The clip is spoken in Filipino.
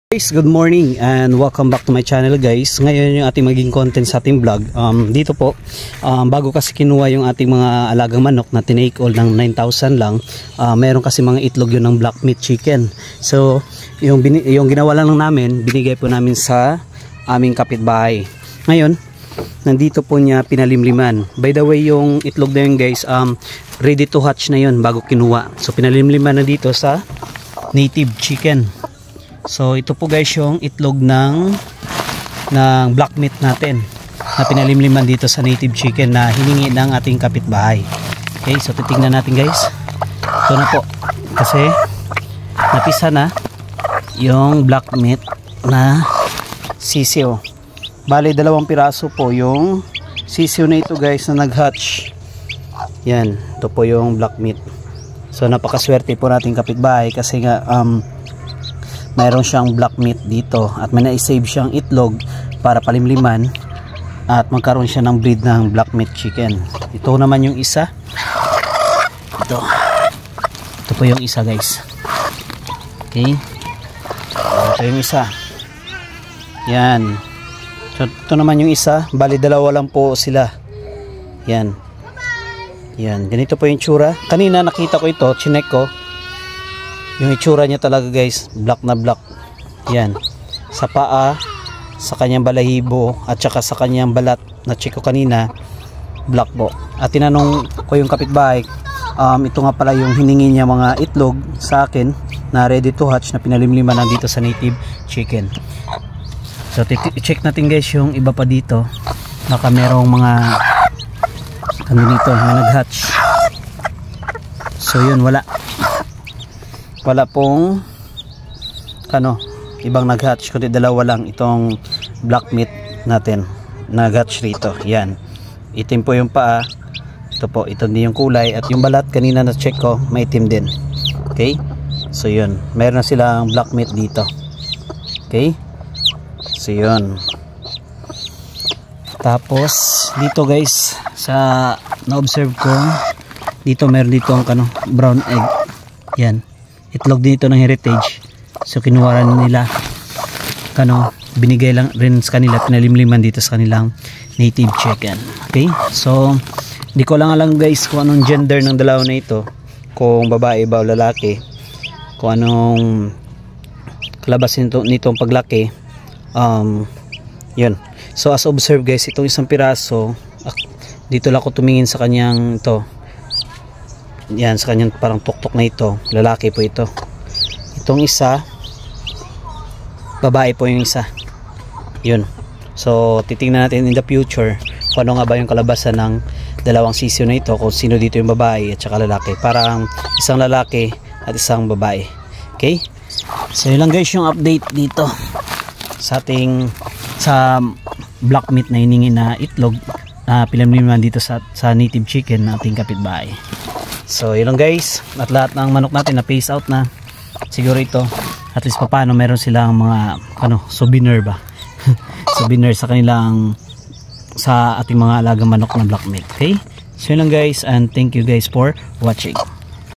Guys, good morning and welcome back to my channel guys. Ngayon yung ating maging content sa ating vlog. Dito po, bago kasi kinuha yung ating mga alagang manok na tinake all ng 9,000 lang, meron kasi mga itlog yun ng black meat chicken. So, yung ginawa lang namin, binigay po namin sa aming kapitbahay. Ngayon, nandito po niya pinalimliman. By the way, yung itlog na yun guys, ready to hatch na yun bago kinuha. So, pinalimliman na dito sa native chicken. So ito po guys yung itlog ng black meat natin na pinalimliman dito sa native chicken na hiningi ng ating kapitbahay. Okay, so titingnan natin guys. Ito na po kasi napisa na yung black meat na sisiw. Bali 2 piraso po yung sisiw na ito guys na nag-hatch. Yan, ito po yung black meat. So napakaswerte po nating kapitbahay kasi nga mayroon siyang black meat dito at may na-save siyang itlog para palimliman at magkaroon siya ng breed ng black meat chicken. Ito naman yung isa. Ito po yung isa guys. Okay, ito yung isa. Yan. So, ito naman yung isa. Bali 2 lang po sila. Yan. Yan, ganito po yung tsura. Kanina nakita ko ito, chinek ko. Yung itsura niya talaga guys, black na black. Yan. Sa paa, sa kanyang balahibo, at saka sa kanyang balat na check ko kanina, black po. At tinanong ko yung kapitbahay, ito nga pala yung hiningi niya mga itlog sa akin na ready to hatch na pinalimliman nandito sa native chicken. So check natin guys yung iba pa dito. Baka merong mga dito na nag-hatch. So yun, wala pong ibang nag-hatch, kundi 2 lang itong black meat natin nag-hatch rito. Yan, itim po yung paa, ito din yung kulay, at yung balat kanina na check ko maitim din. Okay, so yun, meron na silang black meat dito. Okay, so yun. Tapos dito guys, sa na-observe ko dito, meron dito ang brown egg. Yan, itlog dito ng heritage. So kinuha nila, binigay lang rin sa kanila, pinalimliman dito sa kanilang native chicken. Okay, so hindi ko lang alam guys kung anong gender ng dalawa na ito, kung babae ba o lalaki, kung anong kalabasin nitong paglaki. Yun, so as observe guys, itong isang piraso, dito lang ako tumingin sa kanyang yan, sa kanyang parang tuktok na ito, lalaki po ito. Itong isa, babae po yung isa. Yun. So titingnan natin in the future kung ano nga ba yung kalabasan ng 2 sisiw na ito, kung sino dito yung babae at saka lalaki. Parang isang lalaki at isang babae. Okay, so yun lang guys yung update dito sa ating black meat na hiningi na itlog na pinamliman dito sa native chicken na ating kapitbahay. So yun lang guys, at lahat ng manok natin na phase out na. Siguro ito, at least paano meron silang mga souvenir ba souvenir sa ating mga alagang manok na black meat. Okay, so yun lang guys, and thank you guys for watching.